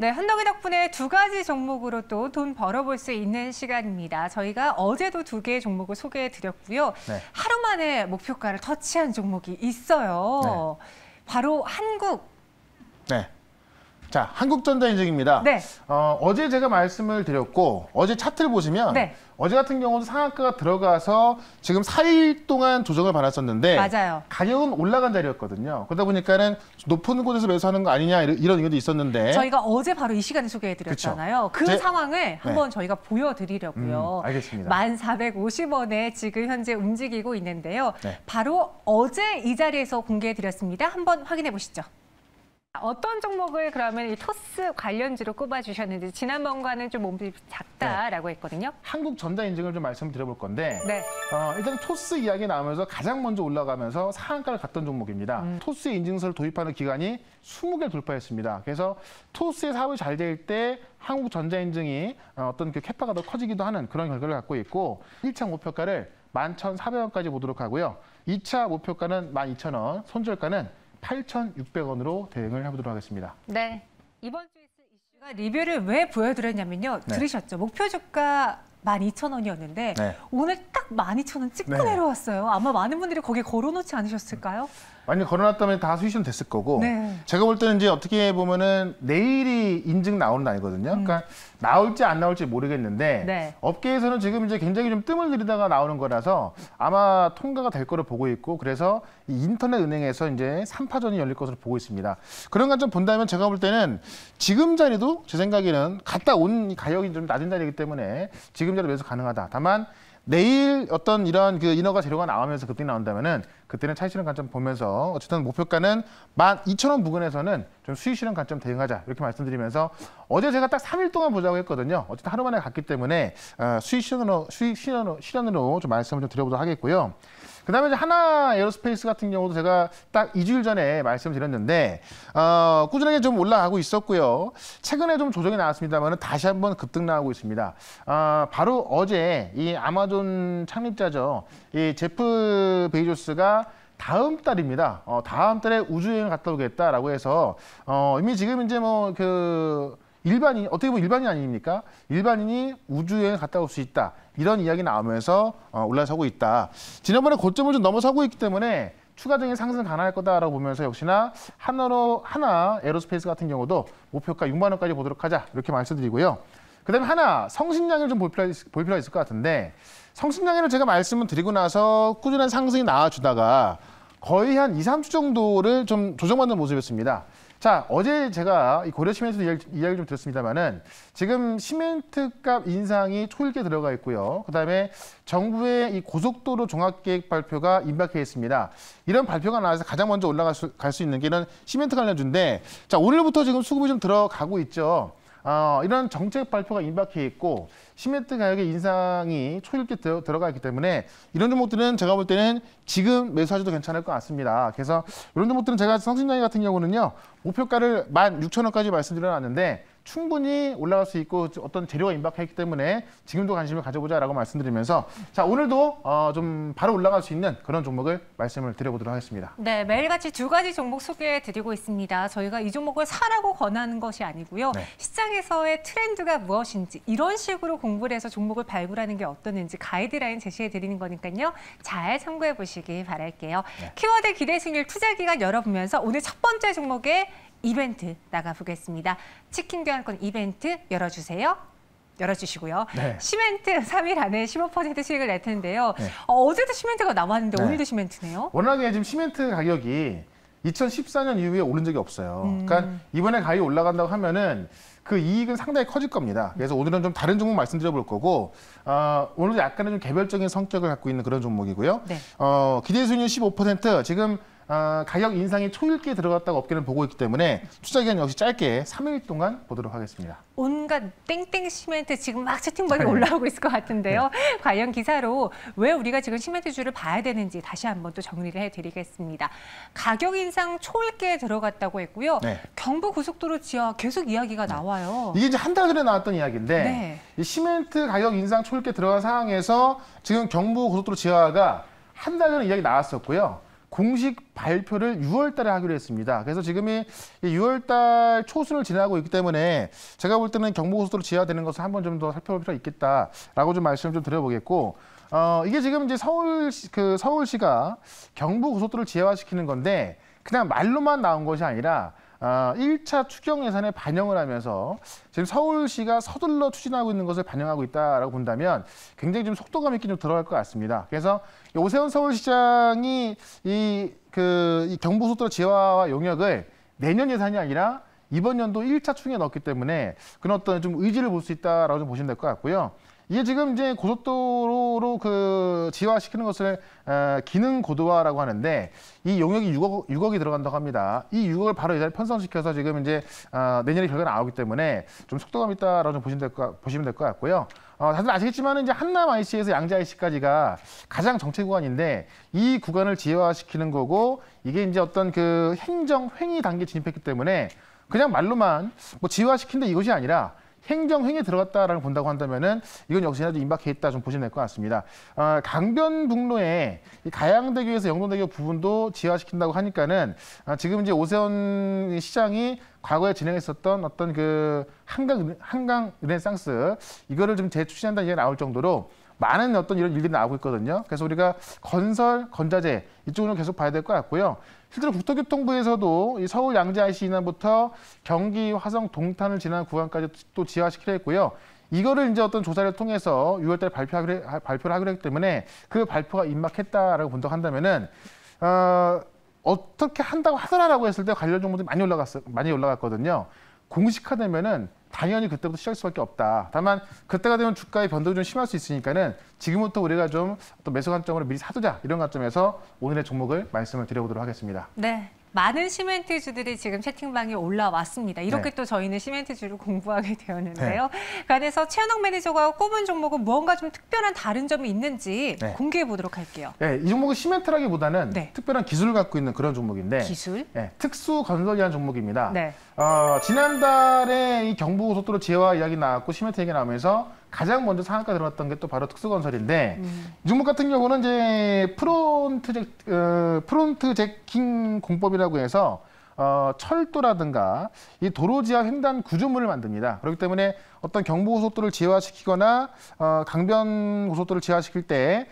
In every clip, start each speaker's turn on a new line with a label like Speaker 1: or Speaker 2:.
Speaker 1: 네, 현덕이 덕분에 두 가지 종목으로 또 돈 벌어볼 수 있는 시간입니다. 저희가 어제도 두 개의 종목을 소개해드렸고요.
Speaker 2: 네.
Speaker 1: 하루 만에 목표가를 터치한 종목이 있어요.
Speaker 2: 네.
Speaker 1: 바로 한국.
Speaker 2: 네. 자, 한국전자인증입니다.
Speaker 1: 네.
Speaker 2: 어제 제가 말씀을 드렸고 어제 차트를 보시면
Speaker 1: 네.
Speaker 2: 어제 같은 경우도 상한가가 들어가서 지금 4일 동안 조정을 받았었는데
Speaker 1: 맞아요.
Speaker 2: 가격은 올라간 자리였거든요. 그러다 보니까는 높은 곳에서 매수하는 거 아니냐 이런 의견도 있었는데
Speaker 1: 저희가 어제 바로 이 시간에 소개해드렸잖아요. 그 상황을 한번 저희가 보여드리려고요.
Speaker 2: 알겠습니다.
Speaker 1: 1,450원에 지금 현재 움직이고 있는데요.
Speaker 2: 네.
Speaker 1: 바로 어제 이 자리에서 공개해드렸습니다. 한번 확인해 보시죠. 어떤 종목을 그러면 이 토스 관련주로 꼽아주셨는지 지난번과는 좀 몸집이 작다라고 했거든요.
Speaker 2: 한국전자인증을 좀 말씀드려볼 건데
Speaker 1: 네.
Speaker 2: 일단 토스 이야기 나오면서 가장 먼저 올라가면서 상한가를 갔던 종목입니다. 토스의 인증서를 도입하는 기간이 20개 돌파했습니다. 그래서 토스의 사업이 잘 될 때 한국전자인증이 어떤 그 캐파가 더 커지기도 하는 그런 결과를 갖고 있고 1차 목표가를 11,400원까지 보도록 하고요. 2차 목표가는 12,000원, 손절가는 8,600원으로 대응을 해보도록 하겠습니다.
Speaker 1: 네. 이번 주에 있을 이슈가 리뷰를 왜 보여드렸냐면요.
Speaker 2: 네.
Speaker 1: 들으셨죠? 목표 주가 12,000원이었는데
Speaker 2: 네.
Speaker 1: 오늘 딱 12,000원 찍고
Speaker 2: 네.
Speaker 1: 내려왔어요. 아마 많은 분들이 거기에 걸어놓지 않으셨을까요?
Speaker 2: 완전 걸어놨다면 다 수익은 됐을 거고
Speaker 1: 네.
Speaker 2: 제가 볼 때는 이제 어떻게 보면은 내일이 인증 나오는 날이거든요. 그러니까 나올지 안 나올지 모르겠는데
Speaker 1: 네.
Speaker 2: 업계에서는 지금 이제 굉장히 좀 뜸을 들이다가 나오는 거라서 아마 통과가 될 거로 보고 있고 그래서 이 인터넷 은행에서 이제 3파전이 열릴 것으로 보고 있습니다. 그런 관점 본다면 제가 볼 때는 지금 자리도 제 생각에는 갔다 온 가격이 좀 낮은 자리이기 때문에 지금 자리 매수 가능하다. 다만 내일 어떤 이런 그 인허가 재료가 나오면서 그때 나온다면은 그때는 차익 실현 관점 보면서 어쨌든 목표가는 12,000원 부근에서는 좀 수익 실현 관점 대응하자 이렇게 말씀드리면서 어제 제가 딱 3일 동안 보자고 했거든요. 어쨌든 하루 만에 갔기 때문에 수익 실현으로 좀 말씀을 좀 드려보도록 하겠고요. 그다음에 이제 하나 에어로스페이스 같은 경우도 제가 딱 2주일 전에 말씀드렸는데 꾸준하게 좀 올라가고 있었고요. 최근에 좀 조정이 나왔습니다만 다시 한번 급등 나오고 있습니다. 바로 어제 이 아마존 창립자죠. 이 제프 베이조스가 다음 달입니다. 다음 달에 우주여행을 갔다 오겠다라고 해서 이미 지금 이제 뭐 그 일반인 어떻게 보면 일반인 아닙니까? 일반인이 우주여행 갔다 올 수 있다. 이런 이야기 나오면서 올라서고 있다. 지난번에 고점을 좀 넘어서고 있기 때문에 추가적인 상승 가능할 거다라고 보면서 역시나 하나 에어로스페이스 같은 경우도 목표가 6만 원까지 보도록 하자 이렇게 말씀드리고요. 그다음에 하나 성신량을 좀 볼 필요가 있을 것 같은데 성신량에는 제가 말씀을 드리고 나서 꾸준한 상승이 나와주다가 거의 한 2, 3주 정도를 좀 조정받는 모습이었습니다. 자, 어제 제가 이 고려 시멘트 이야기 좀 드렸습니다만은 지금 시멘트 값 인상이 초일기에 들어가 있고요. 그다음에 정부의 이 고속도로 종합계획 발표가 임박해 있습니다. 이런 발표가 나와서 가장 먼저 올라갈 수 있는 게 이런 시멘트 관련주인데 자, 오늘부터 지금 수급이 좀 들어가고 있죠. 이런 정책 발표가 임박해 있고 시멘트 가격의 인상이 초일기에 들어가 있기 때문에 이런 종목들은 제가 볼 때는 지금 매수하셔도 괜찮을 것 같습니다. 그래서 이런 종목들은 제가 성신량이 같은 경우는요. 목표가를 16,000원까지 말씀드려놨는데 충분히 올라갈 수 있고 어떤 재료가 임박했기 때문에 지금도 관심을 가져보자라고 말씀드리면서 자 오늘도 좀 바로 올라갈 수 있는 그런 종목을 말씀을 드려보도록 하겠습니다.
Speaker 1: 네, 매일같이 두 가지 종목 소개해드리고 있습니다. 저희가 이 종목을 사라고 권하는 것이 아니고요.
Speaker 2: 네.
Speaker 1: 시장에서의 트렌드가 무엇인지 이런 식으로 공부를 해서 종목을 발굴하는 게 어떠는지 가이드라인 제시해드리는 거니까요. 잘 참고해 보시기 바랄게요.
Speaker 2: 네.
Speaker 1: 키워드 기대 승률 투자 기간 열어보면서 오늘 첫 번째 종목의 이벤트 나가보겠습니다. 치킨 교환권 이벤트 열어주세요. 열어주시고요.
Speaker 2: 네.
Speaker 1: 시멘트 3일 안에 15% 수익을 낼 텐데요.
Speaker 2: 네.
Speaker 1: 어제도 시멘트가 나왔는데
Speaker 2: 네.
Speaker 1: 오늘도 시멘트네요.
Speaker 2: 워낙에 지금 시멘트 가격이 2014년 이후에 오른 적이 없어요. 그러니까 이번에 가격이 올라간다고 하면은 그 이익은 상당히 커질 겁니다. 그래서 오늘은 좀 다른 종목 말씀드려볼 거고 오늘도 약간의 좀 개별적인 성격을 갖고 있는 그런 종목이고요.
Speaker 1: 네.
Speaker 2: 기대 수익률 15% 지금 가격 인상이 초일기에 들어갔다고 업계는 보고 있기 때문에 투자 기간 역시 짧게 3일 동안 보도록 하겠습니다.
Speaker 1: 온갖 땡땡 시멘트 지금 막 채팅방에
Speaker 2: 네.
Speaker 1: 올라오고 있을 것 같은데요. 관련 기사로 왜 우리가 지금 시멘트주를 봐야 되는지 다시 한번 또 정리를 해드리겠습니다. 가격 인상 초일기에 들어갔다고 했고요.
Speaker 2: 네.
Speaker 1: 경부고속도로 지하 계속 이야기가 나와요.
Speaker 2: 이게 이제 한 달 전에 나왔던 이야기인데
Speaker 1: 네.
Speaker 2: 이 시멘트 가격 인상 초일기에 들어간 상황에서 지금 경부고속도로 지하가 한 달 전에 이야기 나왔었고요. 공식 발표를 6월 달에 하기로 했습니다. 그래서 지금이 6월 달 초순을 지나고 있기 때문에 제가 볼 때는 경부고속도로 지하되는 것을 한번 좀 더 살펴볼 필요가 있겠다라고 좀 말씀을 좀 드려보겠고, 이게 지금 이제 서울시가 경부고속도로를 지하화시키는 건데 그냥 말로만 나온 것이 아니라 1차 추경 예산에 반영을 하면서 지금 서울시가 서둘러 추진하고 있는 것을 반영하고 있다라고 본다면 굉장히 좀 속도감 있게 좀 들어갈 것 같습니다. 그래서 오세훈 서울시장이 이 경부고속도로 지하화 용역을 내년 예산이 아니라 이번 연도 1차 추경에 넣었기 때문에 그런 어떤 좀 의지를 볼 수 있다라고 좀 보시면 될 것 같고요. 이게 지금 이제 고속도로로 지하화시키는 것을 기능 고도화라고 하는데 이 용역이 6억이 들어간다고 합니다. 이 6억을 바로 이 자리에 편성시켜서 지금 이제 내년에 결과가 나오기 때문에 좀 속도감 있다라고 좀 보시면 될 것 같고요. 다들 아시겠지만 이제 한남 IC에서 양재 IC까지가 가장 정체 구간인데 이 구간을 지하화시키는 거고 이게 이제 어떤 그 행정 횡의 단계에 진입했기 때문에 그냥 말로만 뭐 지하화시킨다 이것이 아니라 행정행위에 들어갔다라고 본다고 한다면은 이건 역시나 좀 임박해 있다 좀 보시면 될 것 같습니다. 강변북로에 이 가양대교에서 영동대교 부분도 지하화시킨다고 하니까는 지금 이제 오세훈 시장이 과거에 진행했었던 어떤 그 한강 르네상스 이거를 좀 재추진한다는 얘기가 나올 정도로 많은 어떤 이런 일들이 나오고 있거든요. 그래서 우리가 건설, 건자재 이쪽으로 계속 봐야 될 것 같고요. 실제로 국토교통부에서도 이 서울 양재 IC 이남부터 경기 화성 동탄을 지나는 구간까지 또 지하화시키려 했고요. 이거를 이제 어떤 조사를 통해서 6월달에 발표를 하기로 했기 때문에 그 발표가 임박했다라고 본다고 한다면은 어떻게 한다고 하더라라고 했을 때 관련 정보들이 많이 올라갔거든요. 공식화되면은 당연히 그때부터 시작할 수밖에 없다. 다만 그때가 되면 주가의 변동이 좀 심할 수 있으니까는 지금부터 우리가 좀 어떤 매수 관점으로 미리 사두자 이런 관점에서 오늘의 종목을 말씀을 드려보도록 하겠습니다.
Speaker 1: 네. 많은 시멘트주들이 지금 채팅방에 올라왔습니다. 이렇게
Speaker 2: 네.
Speaker 1: 또 저희는 시멘트주를 공부하게 되었는데요. 그 안에서 최현옥 매니저가 꼽은 종목은 무언가 좀 특별한 다른 점이 있는지 공개해 보도록 할게요.
Speaker 2: 네, 이 종목은 시멘트라기보다는
Speaker 1: 네.
Speaker 2: 특별한 기술을 갖고 있는 그런 종목인데
Speaker 1: 기술?
Speaker 2: 네, 특수 건설이라는 종목입니다.
Speaker 1: 네.
Speaker 2: 지난달에 이 경부고속도로 지하화 이야기 나왔고 시멘트 얘기 나오면서 가장 먼저 상한가 들어갔던 게 또 바로 특수건설인데 이 종목 같은 경우는 이제 프론트 제킹 공법이라고 해서 철도라든가 이 도로지하 횡단 구조물을 만듭니다. 그렇기 때문에 어떤 경부고속도로를 지하화시키거나 강변고속도로를 지하화시킬 때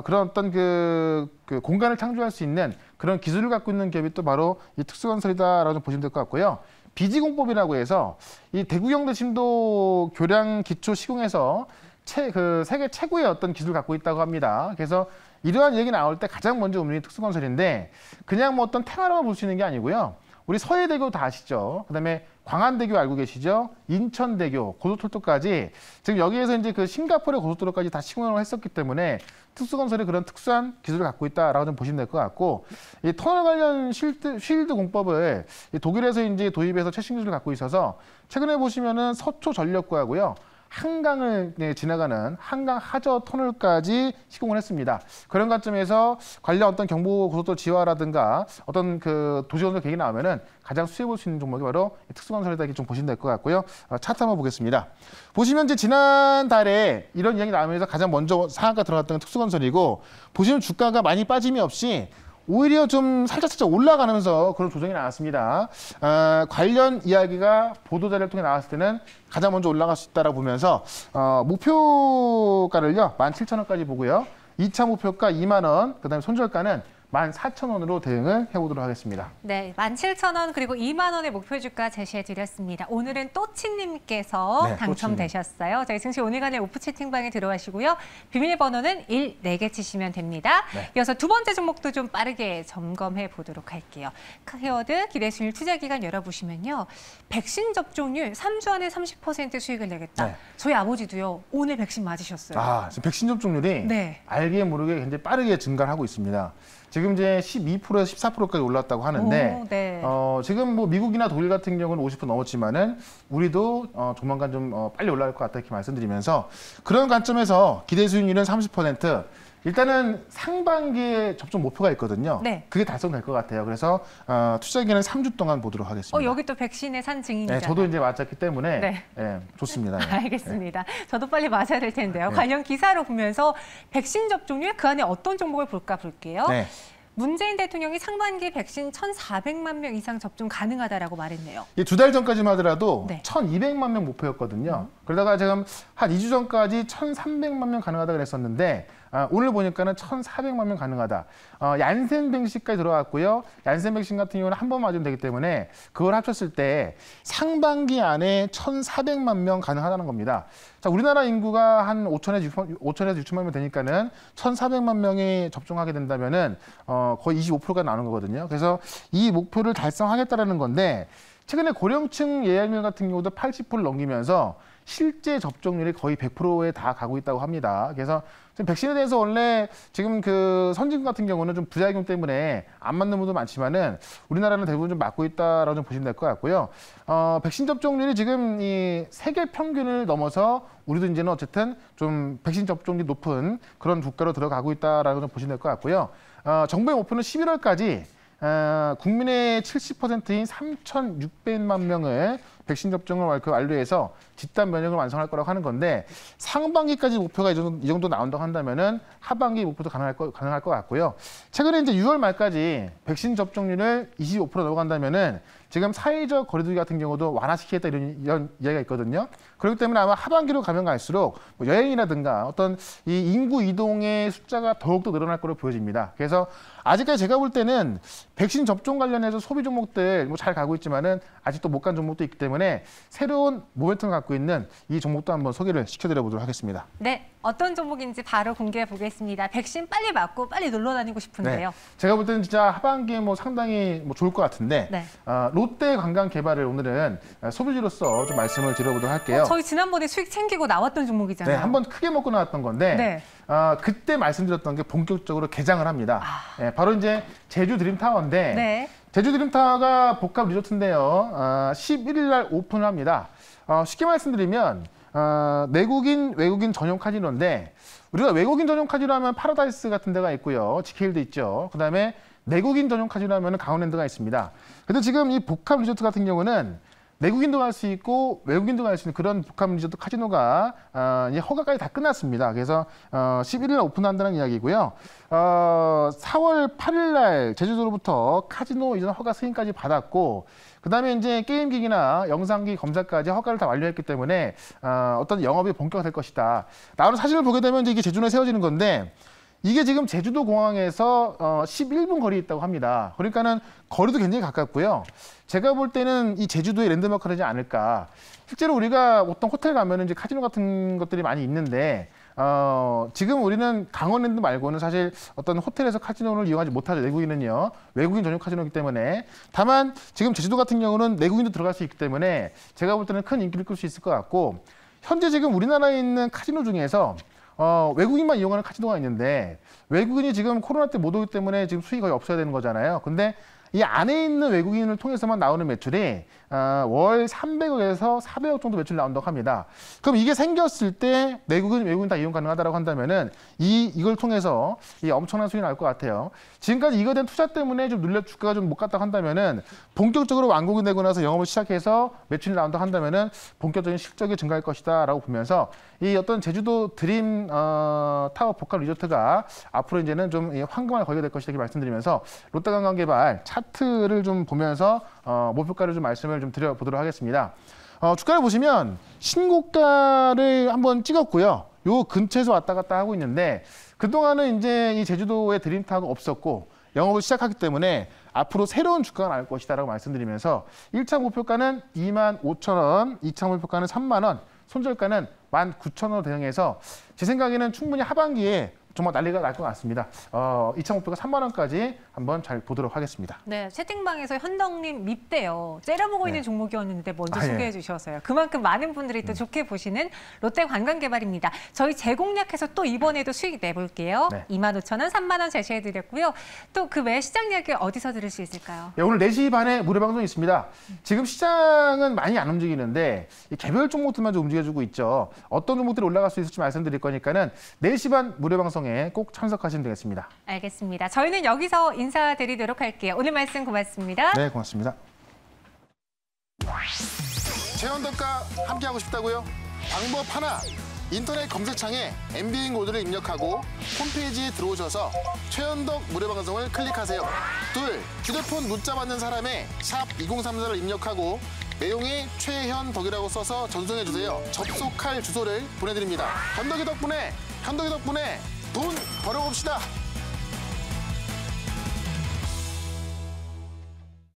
Speaker 2: 그런 어떤 그 공간을 창조할 수 있는 그런 기술을 갖고 있는 기업이 또 바로 이 특수건설이다라고 좀 보시면 될 것 같고요. 비지공법이라고 해서 이 대구경대 심도 교량 기초 시공에서 세계 최고의 어떤 기술을 갖고 있다고 합니다. 그래서 이러한 얘기 나올 때 가장 먼저 움직이는 특수건설인데 그냥 뭐 어떤 테마로만 볼 수 있는 게 아니고요. 우리 서해대교 다 아시죠? 그다음에 광안대교 알고 계시죠? 인천대교, 고속철도까지 지금 여기에서 이제 그 싱가포르의 고속도로까지 다 시공을 했었기 때문에 특수건설이 그런 특수한 기술을 갖고 있다라고 좀 보시면 될 것 같고 이 터널 관련 쉴드 공법을 독일에서 이제 도입해서 최신 기술을 갖고 있어서 최근에 보시면은 서초전력구하고요. 한강을 지나가는 한강 하저 터널까지 시공을 했습니다. 그런 관점에서 관련 어떤 경부고속도로 지하라든가 어떤 그 도시건설 계획이 나오면은 가장 수혜해 볼 수 있는 종목이 바로 특수건설이다 이렇게 좀 보시면 될 것 같고요. 차트 한번 보겠습니다. 보시면 이제 지난달에 이런 이야기 나오면서 가장 먼저 상한가 들어갔던 건 특수건설이고 보시면 주가가 많이 빠짐이 없이 오히려 좀 살짝 올라가면서 그런 조정이 나왔습니다. 관련 이야기가 보도자료를 통해 나왔을 때는 가장 먼저 올라갈 수 있다라고 보면서 목표가를요 17,000원까지 보고요. 2차 목표가 2만 원, 그다음에 손절가는 14,000원으로 대응을 해보도록 하겠습니다.
Speaker 1: 네, 17,000원 그리고 2만 원의 목표 주가 제시해드렸습니다. 오늘은 또치님께서 당첨되셨어요. 저희 증시 오늘간의 오프 채팅방에 들어가시고요. 비밀번호는 4개 치시면 됩니다. 네. 이어서 두 번째 종목도 좀 빠르게 점검해 보도록 할게요. 카헤워드 기대수익 투자기간 열어보시면요. 백신 접종률 3주 안에 30% 수익을 내겠다. 네. 저희 아버지도요. 오늘 백신 맞으셨어요.
Speaker 2: 지금 백신 접종률이 알게 모르게 굉장히 빠르게 증가를 하고 있습니다. 지금 이제 12%에서 14%까지 올랐다고 하는데 지금 뭐 미국이나 독일 같은 경우는 50% 넘었지만은 우리도 조만간 좀 빨리 올라갈 것 같다 이렇게 말씀드리면서 그런 관점에서 기대 수익률은 30%. 일단은 상반기에 접종 목표가 있거든요. 네. 그게 달성될 것 같아요. 그래서 투자기는 3주 동안 보도록 하겠습니다.
Speaker 1: 여기 또 백신의 산 증인이잖아요.
Speaker 2: 네, 저도 이제 맞았기 때문에 좋습니다.
Speaker 1: 알겠습니다. 저도 빨리 맞아야 될 텐데요. 관련 기사로 보면서 백신 접종률 그 안에 어떤 종목을 볼까 볼게요. 문재인 대통령이 상반기 백신 1,400만 명 이상 접종 가능하다라고 말했네요.
Speaker 2: 2달 전까지만 하더라도
Speaker 1: 네.
Speaker 2: 1,200만 명 목표였거든요. 그러다가 지금 한 2주 전까지 1,300만 명 가능하다 그랬었는데 오늘 보니까는 1,400만 명 가능하다. 얀센 백신까지 들어갔고요. 얀센 백신 같은 경우는 한 번 맞으면 되기 때문에 그걸 합쳤을 때 상반기 안에 1,400만 명 가능하다는 겁니다. 자, 우리나라 인구가 한 5천에서 6천만 명 되니까는 1,400만 명이 접종하게 된다면은 거의 25%가 나오는 거거든요. 그래서 이 목표를 달성하겠다라는 건데 최근에 고령층 예약률 같은 경우도 80%를 넘기면서 실제 접종률이 거의 100%에 다 가고 있다고 합니다. 그래서 지금 백신에 대해서 원래 지금 그 선진국 같은 경우는 좀 부작용 때문에 안 맞는 분도 많지만은 우리나라는 대부분 좀 맞고 있다라고 좀 보시면 될 것 같고요. 백신 접종률이 지금 이 세계 평균을 넘어서 우리도 이제는 어쨌든 좀 백신 접종률이 높은 그런 국가로 들어가고 있다라고 좀 보시면 될 것 같고요. 정부의 목표는 11월까지 국민의 70%인 3,600만 명을 백신 접종을 완료해서 집단 면역을 완성할 거라고 하는 건데 상반기까지 목표가 이 정도 나온다고 한다면은 하반기 목표도 가능할 것 같고요. 최근에 이제 6월 말까지 백신 접종률을 25% 넘어간다면은 지금 사회적 거리두기 같은 경우도 완화시키겠다 이런 이야기가 있거든요. 그렇기 때문에 아마 하반기로 가면 갈수록 뭐 여행이라든가 어떤 이 인구 이동의 숫자가 더욱더 늘어날 거로 보여집니다. 그래서 아직까지 제가 볼 때는 백신 접종 관련해서 소비 종목들 뭐 잘 가고 있지만은 아직도 못 간 종목도 있기 때문에 새로운 모멘텀을 갖고 있는 이 종목도 한번 소개를 시켜드려 보도록 하겠습니다.
Speaker 1: 네, 어떤 종목인지 바로 공개해 보겠습니다. 백신 빨리 맞고 빨리 놀러 다니고 싶은데요.
Speaker 2: 네, 제가 볼 때는 진짜 하반기에 뭐 상당히 뭐 좋을 것 같은데
Speaker 1: 네.
Speaker 2: 롯데 관광 개발을 오늘은 소비주로서 좀 말씀을 드려보도록 할게요.
Speaker 1: 저희 지난번에 수익 챙기고 나왔던 종목이잖아요.
Speaker 2: 네, 한번 크게 먹고 나왔던 건데
Speaker 1: 네.
Speaker 2: 그때 말씀드렸던 게 본격적으로 개장을 합니다. 네, 바로 이제 제주 드림타워인데
Speaker 1: 네.
Speaker 2: 제주 드림타워가 복합 리조트인데요. 11일 날 오픈을 합니다. 쉽게 말씀드리면 내국인, 외국인 전용 카지노인데 우리가 외국인 전용 카지노 하면 파라다이스 같은 데가 있고요. 지케일도 있죠. 그다음에 내국인 전용 카지노 하면 강원랜드가 있습니다. 근데 지금 이 복합 리조트 같은 경우는 내국인도 갈 수 있고 외국인도 갈 수 있는 그런 복합 리조트 카지노가 이제 허가까지 다 끝났습니다. 그래서 11일 날 오픈한다는 이야기고요. 4월 8일 날 제주도로부터 카지노 이전 허가 승인까지 받았고 그다음에 이제 게임기기나 영상기 검사까지 허가를 다 완료했기 때문에 어떤 영업이 본격화될 것이다. 나오는 사진을 보게 되면 이제 이게 제주도에 세워지는 건데 이게 지금 제주도 공항에서 11분 거리에 있다고 합니다. 그러니까는 거리도 굉장히 가깝고요. 제가 볼 때는 이 제주도의 랜드마크가 되지 않을까. 실제로 우리가 어떤 호텔 가면은 이제 카지노 같은 것들이 많이 있는데 지금 우리는 강원랜드 말고는 사실 어떤 호텔에서 카지노를 이용하지 못하죠. 내국인은요. 외국인 전용 카지노이기 때문에. 다만 지금 제주도 같은 경우는 내국인도 들어갈 수 있기 때문에 제가 볼 때는 큰 인기를 끌 수 있을 것 같고 현재 지금 우리나라에 있는 카지노 중에서 외국인만 이용하는 카지노가 있는데 외국인이 지금 코로나 때 못 오기 때문에 지금 수익이 거의 없어야 되는 거잖아요. 근데 이 안에 있는 외국인을 통해서만 나오는 매출이 월 300억에서 400억 정도 매출 나온다고 합니다. 그럼 이게 생겼을 때 내국인, 외국인 다 이용 가능하다고 한다면은 이걸 통해서 이 엄청난 수익이 나올 것 같아요. 지금까지 이거에 대한 투자 때문에 좀 주가가 좀 못 갔다고 한다면은 본격적으로 완공이 되고 나서 영업을 시작해서 매출이 나온다고 한다면은 본격적인 실적이 증가할 것이다라고 보면서 이 어떤 제주도 드림 타워 복합 리조트가 앞으로 이제는 좀 황금알 걸게 될 것이다 이렇게 말씀드리면서 롯데관광개발 차트를 좀 보면서 목표가를 좀 말씀을 좀 드려보도록 하겠습니다. 주가를 보시면 신고가를 한번 찍었고요. 요 근처에서 왔다 갔다 하고 있는데 그동안은 이제 이 제주도에 드림타워가 없었고 영업을 시작하기 때문에 앞으로 새로운 주가가 나올 것이다라고 말씀드리면서 1차 목표가는 25,000원, 2차 목표가는 3만 원, 손절가는 19,000원으로 대응해서 제 생각에는 충분히 하반기에 정말 난리가 날 것 같습니다. 2차 목표가 3만 원까지 한번 잘 보도록 하겠습니다.
Speaker 1: 네, 채팅방에서 현덕님 밉대요. 째려보고 있는 종목이었는데 먼저 소개해 주셔서요. 그만큼 많은 분들이 또 좋게 보시는 롯데관광개발입니다. 저희 재공략해서 또 이번에도 수익 내볼게요. 네. 25,000원, 3만 원 제시해드렸고요. 또 그 외 시장 이야기 어디서 들을 수 있을까요?
Speaker 2: 네, 오늘 4시 반에 무료 방송이 있습니다. 지금 시장은 많이 안 움직이는데 이 개별 종목들만 좀 움직여주고 있죠. 어떤 종목들이 올라갈 수 있을지 말씀드릴 거니까는 4시 반 무료 방송에 꼭 참석하시면 되겠습니다.
Speaker 1: 알겠습니다. 저희는 여기서 인사드리도록 할게요. 오늘 말씀 고맙습니다.
Speaker 2: 네, 고맙습니다. 최현덕과 함께하고 싶다고요? 방법 하나, 인터넷 검색창에 MBN 코드를 입력하고 홈페이지에 들어오셔서 최현덕 무료방송을 클릭하세요. 둘, 휴대폰 문자 받는 사람의 샵 2034를 입력하고 내용에 최현덕이라고 써서 전송해주세요. 접속할 주소를 보내드립니다. 현덕이 덕분에 돈 벌어봅시다.